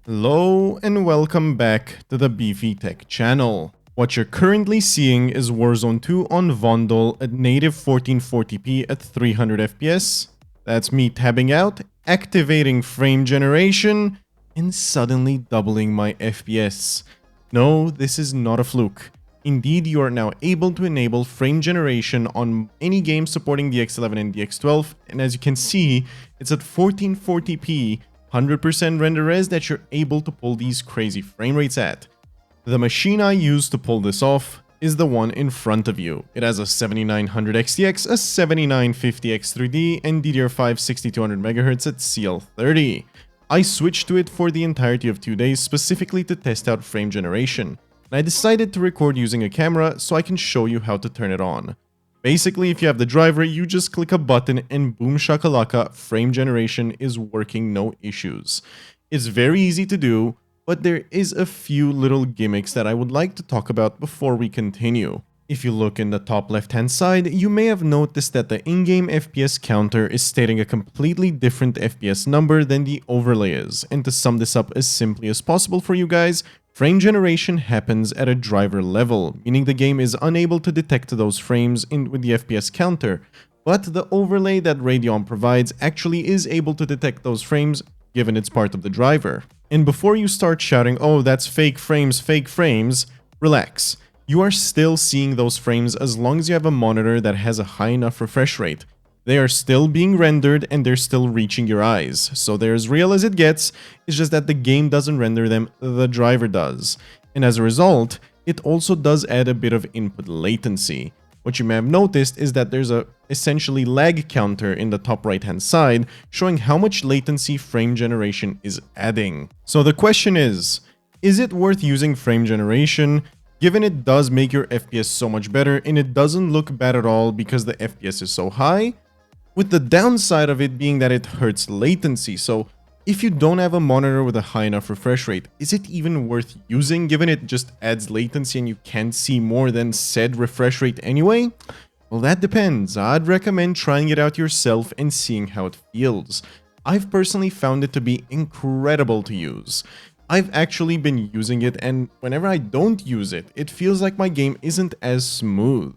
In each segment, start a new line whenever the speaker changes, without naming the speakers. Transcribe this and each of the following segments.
Hello and welcome back to the Beefy Tech channel. What you're currently seeing is Warzone 2 on Vondel at native 1440p at 300 FPS. That's me tabbing out, activating frame generation, and suddenly doubling my FPS. No, this is not a fluke. Indeed, you are now able to enable frame generation on any game supporting DX11 and DX12, and as you can see, it's at 1440p, 100% render res that you're able to pull these crazy frame rates at. The machine I used to pull this off is the one in front of you. It has a 7900 XTX, a 7950 X3D, and DDR5 6200MHz at CL30. I switched to it for the entirety of 2 days specifically to test out frame generation, and I decided to record using a camera so I can show you how to turn it on. Basically, if you have the driver, you just click a button and boom shakalaka, frame generation is working, no issues. It's very easy to do, but there is a few little gimmicks that I would like to talk about before we continue. If you look in the top left hand side, you may have noticed that the in-game FPS counter is stating a completely different FPS number than the overlay is, and to sum this up as simply as possible for you guys, frame generation happens at a driver level, meaning the game is unable to detect those frames with the FPS counter, but the overlay that Radeon provides actually is able to detect those frames given it's part of the driver. And before you start shouting, oh that's fake frames, relax. You are still seeing those frames as long as you have a monitor that has a high enough refresh rate. They are still being rendered and they're still reaching your eyes, so they're as real as it gets, it's just that the game doesn't render them, the driver does. And as a result, it also does add a bit of input latency. What you may have noticed is that there's a essentially lag counter in the top right hand side showing how much latency frame generation is adding. So the question is it worth using frame generation? Given it does make your FPS so much better and it doesn't look bad at all because the FPS is so high, with the downside of it being that it hurts latency. So if you don't have a monitor with a high enough refresh rate, is it even worth using given it just adds latency and you can't see more than said refresh rate anyway? Well, that depends. I'd recommend trying it out yourself and seeing how it feels. I've personally found it to be incredible to use. I've actually been using it, and whenever I don't use it, it feels like my game isn't as smooth.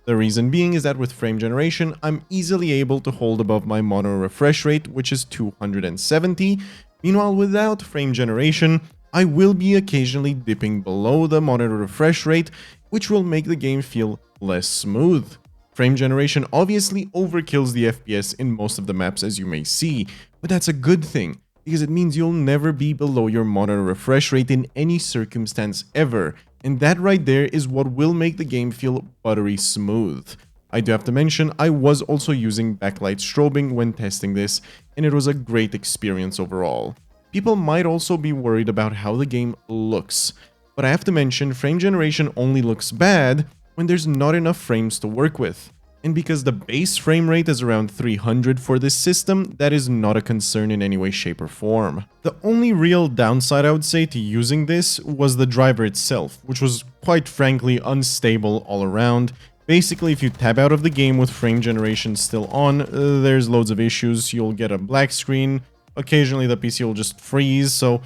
The reason being is that with frame generation, I'm easily able to hold above my monitor refresh rate, which is 270. Meanwhile, without frame generation, I will be occasionally dipping below the monitor refresh rate, which will make the game feel less smooth. Frame generation obviously overkills the FPS in most of the maps, as you may see, but that's a good thing, because it means you'll never be below your monitor refresh rate in any circumstance ever, and that right there is what will make the game feel buttery smooth. I do have to mention, I was also using Backlight Strobing when testing this, and it was a great experience overall. People might also be worried about how the game looks, but I have to mention, frame generation only looks bad when there's not enough frames to work with. And because the base frame rate is around 300 for this system, that is not a concern in any way, shape or form. The only real downside I would say to using this was the driver itself, which was quite frankly unstable all around. Basically, if you tab out of the game with frame generation still on, there's loads of issues. You'll get a black screen, occasionally the PC will just freeze, so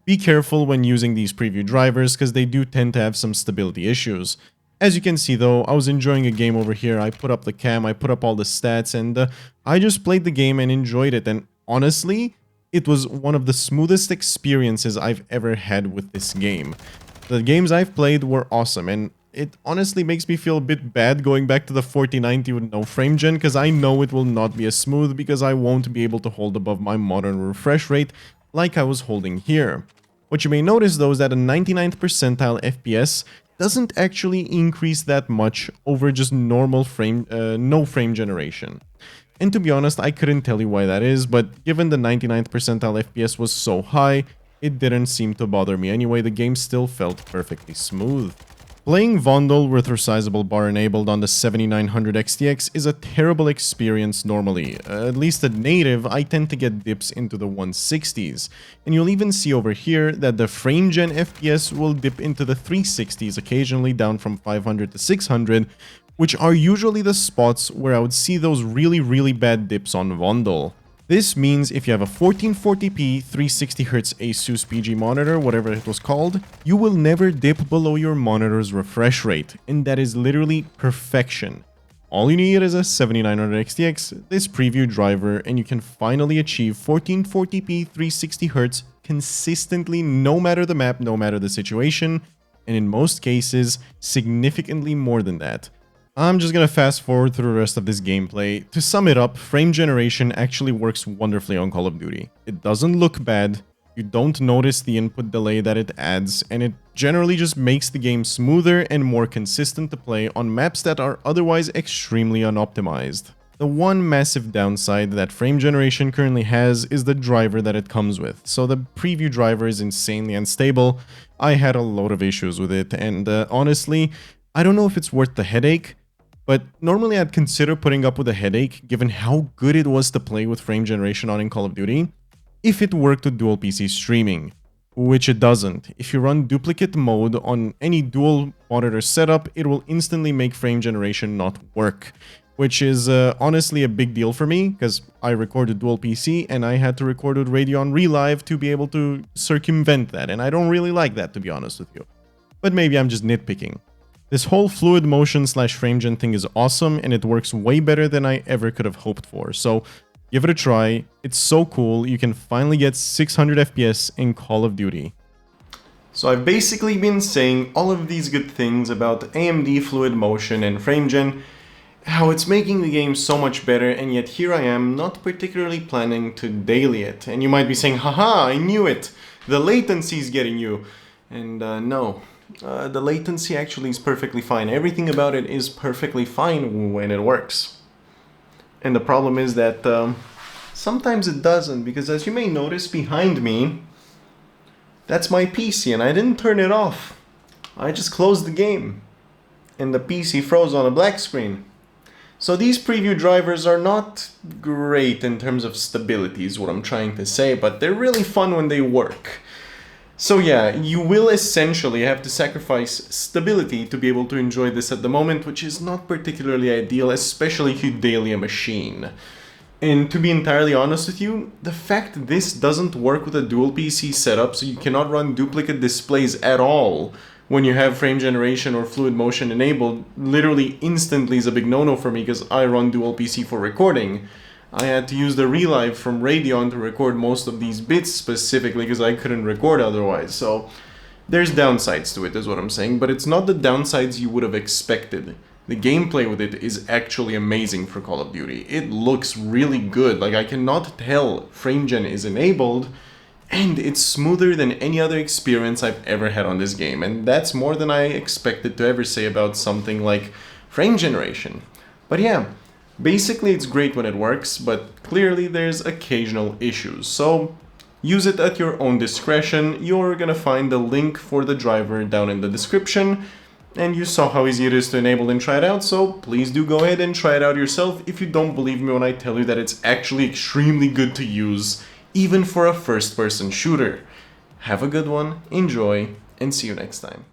be careful when using these preview drivers because they do tend to have some stability issues. As you can see though, I was enjoying a game over here. I put up the cam, I put up all the stats, and I just played the game and enjoyed it. And honestly, it was one of the smoothest experiences I've ever had with this game. The games I've played were awesome, and it honestly makes me feel a bit bad going back to the 4090 with no frame gen, because I know it will not be as smooth because I won't be able to hold above my modern refresh rate like I was holding here. What you may notice though is that a 99th percentile FPS doesn't actually increase that much over just normal no frame generation. And to be honest, I couldn't tell you why that is, but given the 99th percentile FPS was so high, it didn't seem to bother me anyway. The game still felt perfectly smooth. Playing Vondel with resizable bar enabled on the 7900 XTX is a terrible experience normally. At least at native, I tend to get dips into the 160s. And you'll even see over here that the FrameGen FPS will dip into the 360s occasionally, down from 500 to 600, which are usually the spots where I would see those really bad dips on Vondel. This means if you have a 1440p 360Hz Asus PG monitor, whatever it was called, you will never dip below your monitor's refresh rate, and that is literally perfection. All you need is a 7900 XTX, this preview driver, and you can finally achieve 1440p 360Hz consistently no matter the map, no matter the situation, and in most cases, significantly more than that. I'm just gonna fast forward through the rest of this gameplay. To sum it up, frame generation actually works wonderfully on Call of Duty. It doesn't look bad, you don't notice the input delay that it adds, and it generally just makes the game smoother and more consistent to play on maps that are otherwise extremely unoptimized. The one massive downside that frame generation currently has is the driver that it comes with. So the preview driver is insanely unstable. I had a load of issues with it, and honestly, I don't know if it's worth the headache, but normally I'd consider putting up with a headache given how good it was to play with frame generation on in Call of Duty if it worked with dual PC streaming, which it doesn't. If you run duplicate mode on any dual monitor setup, it will instantly make frame generation not work, which is honestly a big deal for me because I recorded dual PC and I had to record with Radeon Relive to be able to circumvent that, and I don't really like that, to be honest with you. But maybe I'm just nitpicking. This whole fluid motion / FrameGen thing is awesome, and it works way better than I ever could have hoped for, so give it a try. It's so cool, you can finally get 600 FPS in Call of Duty. So I've basically been saying all of these good things about AMD fluid motion and FrameGen, how it's making the game so much better, and yet here I am not particularly planning to daily it. And you might be saying, haha, I knew it! The latency's getting you! And no. The latency actually is perfectly fine. Everything about it is perfectly fine when it works. And the problem is that sometimes it doesn't, because as you may notice behind me, that's my PC and I didn't turn it off. I just closed the game and the PC froze on a black screen. So these preview drivers are not great in terms of stability is what I'm trying to say, but they're really fun when they work. So yeah, you will essentially have to sacrifice stability to be able to enjoy this at the moment, which is not particularly ideal, especially if you daily a machine. And to be entirely honest with you, the fact this doesn't work with a dual PC setup, so you cannot run duplicate displays at all when you have frame generation or fluid motion enabled, literally instantly is a big no-no for me because I run dual PC for recording. I had to use the Relive from Radeon to record most of these bits specifically because I couldn't record otherwise. So there's downsides to it is what I'm saying, but it's not the downsides you would have expected. The gameplay with it is actually amazing for Call of Duty. It looks really good. Like, I cannot tell FrameGen is enabled, and it's smoother than any other experience I've ever had on this game. And that's more than I expected to ever say about something like frame generation. But yeah. Basically, it's great when it works, but clearly there's occasional issues, so use it at your own discretion. You're gonna find the link for the driver down in the description, and you saw how easy it is to enable and try it out, so please do go ahead and try it out yourself if you don't believe me when I tell you that it's actually extremely good to use, even for a first-person shooter. Have a good one, enjoy, and see you next time.